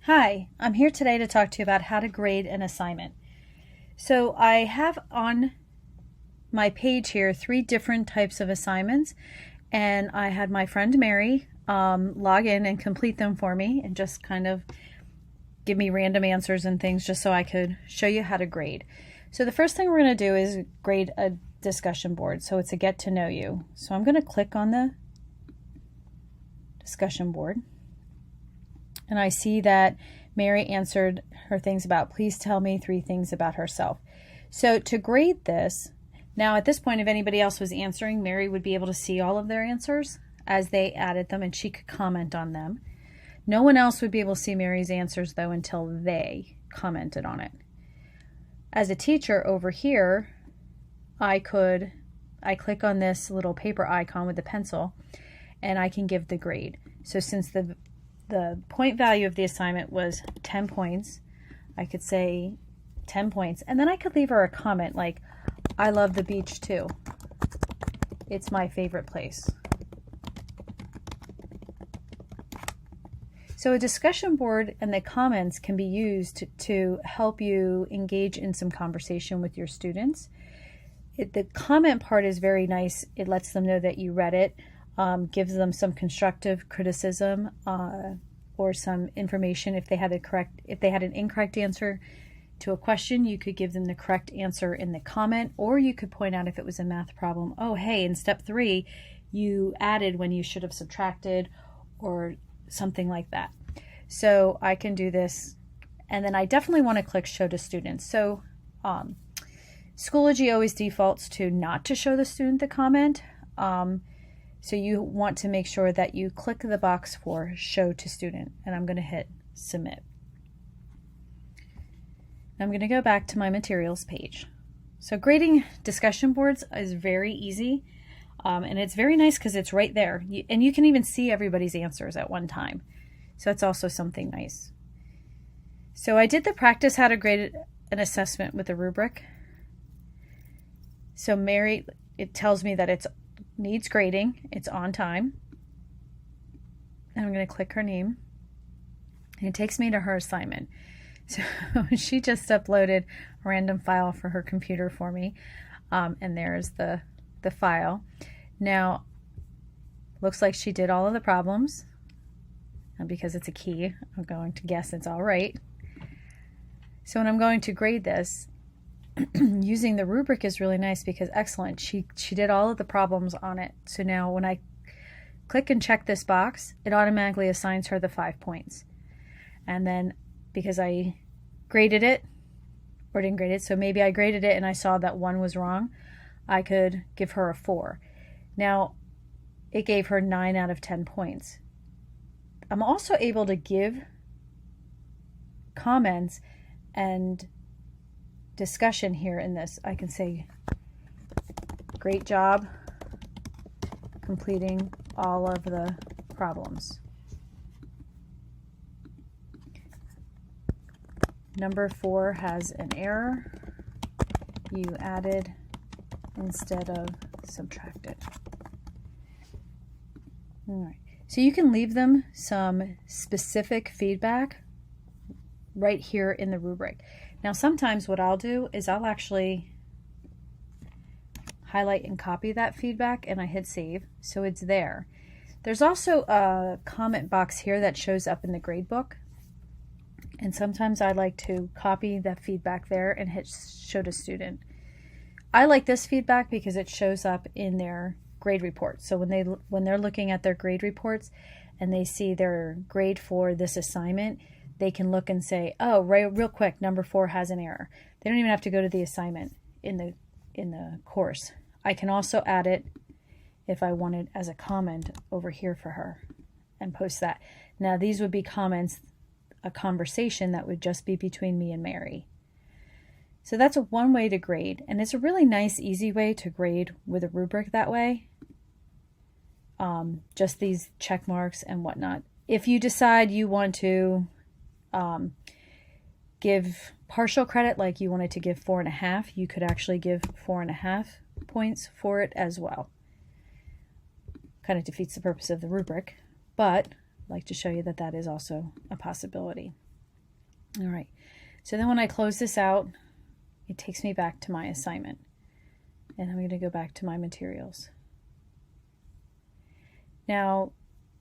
Hi, I'm here today to talk to you about how to grade an assignment. So I have on my page here 3 different types of assignments, and I had my friend Mary log in and complete them for me and just kind of give me random answers and things just so I could show you how to grade. So the first thing we're going to do is grade a discussion board. So it's a get to know you. So I'm going to click on the discussion board. And I see that Mary answered her things about, please tell me 3 things about herself. So to grade this, now at this point, if anybody else was answering, Mary would be able to see all of their answers as they added them, and she could comment on them. No one else would be able to see Mary's answers, though, until they commented on it. As a teacher over here, I click on this little paper icon with the pencil, and I can give the grade. So since the point value of the assignment was 10 points, I could say 10 points, and then I could leave her a comment like, I love the beach too. It's my favorite place. So a discussion board and the comments can be used to help you engage in some conversation with your students. The comment part is very nice. It lets them know that you read it. Gives them some constructive criticism or some information. If they had an incorrect answer to a question, you could give them the correct answer in the comment, or you could point out if it was a math problem, oh hey, in step 3 you added when you should have subtracted, or something like that. So I can do this, and then I definitely want to click show to students. So Schoology always defaults to not to show the student the comment. So you want to make sure that you click the box for show to student, and I'm going to hit submit. I'm going to go back to my materials page. So grading discussion boards is very easy, and it's very nice because it's right there, and you can even see everybody's answers at one time. So it's also something nice. So I did the practice how to grade an assessment with a rubric. So Mary, it tells me that it's needs grading, it's on time, and I'm going to click her name, and it takes me to her assignment. So she just uploaded a random file for her computer for me, and there's the file. Now looks like she did all of the problems, and because it's a key, I'm going to guess it's all right. So when I'm going to grade this, using the rubric is really nice because excellent. She did all of the problems on it. So now when I click and check this box, it automatically assigns her the 5 points. And then because I graded it or didn't grade it, so maybe I graded it and I saw that 1 was wrong, I could give her a 4. Now it gave her 9 out of 10 points. I'm also able to give comments and discussion here in this. I can say, great job completing all of the problems. Number 4 has an error. You added instead of subtracted. All right. So you can leave them some specific feedback right here in the rubric. Now sometimes what I'll do is I'll actually highlight and copy that feedback, and I hit save, so it's there. There's also a comment box here that shows up in the gradebook, and sometimes I like to copy that feedback there and hit show to student. I like this feedback because it shows up in their grade report. So when they're looking at their grade reports and they see their grade for this assignment, they can look and say, oh, right, real quick, number 4 has an error. They don't even have to go to the assignment in the course. I can also add it if I wanted as a comment over here for her and post that. Now these would be comments, a conversation that would just be between me and Mary. So that's one way to grade, and it's a really nice, easy way to grade with a rubric that way. Just these check marks and whatnot. If you decide you want to give partial credit, like you wanted to give 4.5, you could actually give 4.5 points for it as well. Kind of defeats the purpose of the rubric, but I'd like to show you that that is also a possibility. All right. So then when I close this out, it takes me back to my assignment. And I'm going to go back to my materials. Now,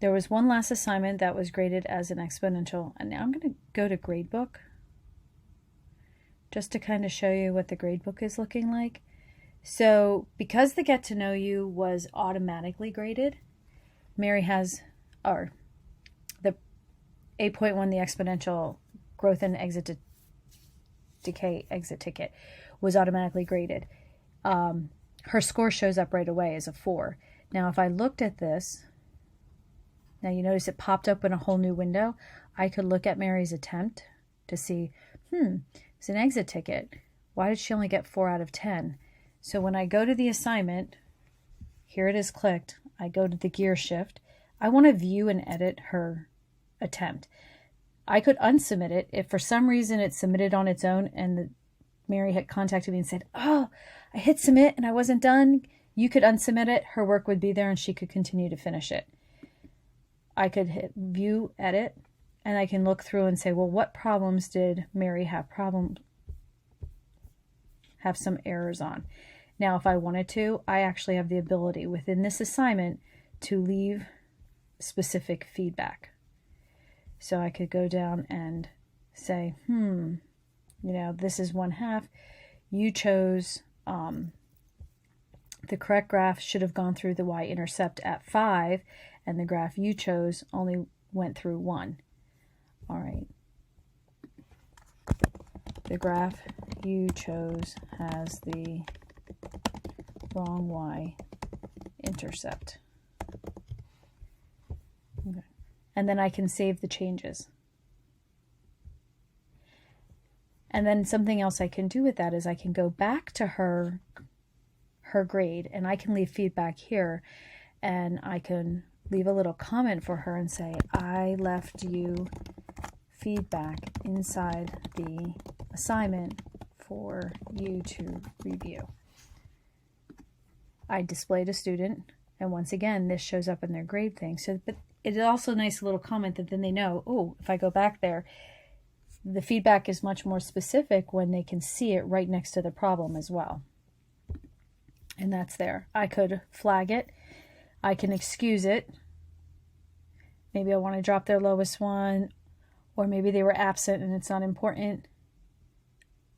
there was one last assignment that was graded as an exponential. And now I'm going to go to gradebook just to kind of show you what the gradebook is looking like. So because the get to know you was automatically graded, Mary has, or the 8.1, the exponential growth and exit decay exit ticket was automatically graded. Her score shows up right away as a 4. Now if I looked at this, now you notice it popped up in a whole new window. I could look at Mary's attempt to see, it's an exit ticket. Why did she only get 4 out of 10? So when I go to the assignment, here it is clicked. I go to the gear shift. I want to view and edit her attempt. I could unsubmit it if for some reason it's submitted on its own and Mary had contacted me and said, oh, I hit submit and I wasn't done. You could unsubmit it. Her work would be there and she could continue to finish it. I could hit view, edit, and I can look through and say, well, what problems did Mary have some errors on? Now, if I wanted to, I actually have the ability within this assignment to leave specific feedback. So I could go down and say, this is 1/2. You chose the correct graph should have gone through the y-intercept at 5, and the graph you chose only went through 1. All right. The graph you chose has the wrong y-intercept. Okay. And then I can save the changes. And then something else I can do with that is I can go back to her grade and I can leave feedback here and I can leave a little comment for her and say, I left you feedback inside the assignment for you to review. I displayed a student, and once again, this shows up in their grade thing. So, but it is also a nice little comment that then they know, oh, if I go back there, the feedback is much more specific when they can see it right next to the problem as well. And that's there. I could flag it. I can excuse it. Maybe I want to drop their lowest one, or maybe they were absent and it's not important.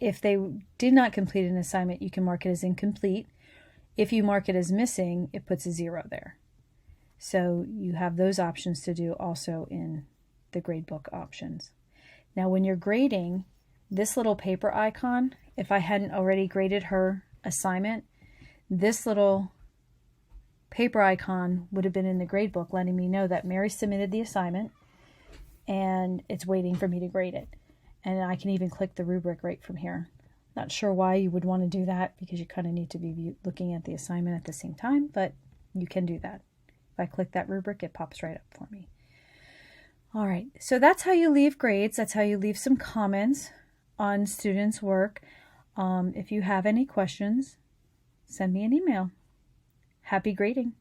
If they did not complete an assignment, you can mark it as incomplete. If you mark it as missing, it puts a 0 there. So you have those options to do also in the gradebook options. Now when you're grading, this little paper icon, if I hadn't already graded her assignment, this little paper icon would have been in the gradebook letting me know that Mary submitted the assignment and it's waiting for me to grade it. And I can even click the rubric right from here. Not sure why you would want to do that because you kind of need to be looking at the assignment at the same time, but you can do that. If I click that rubric, it pops right up for me. All right, so that's how you leave grades. That's how you leave some comments on students' work. If you have any questions, send me an email. Happy grading.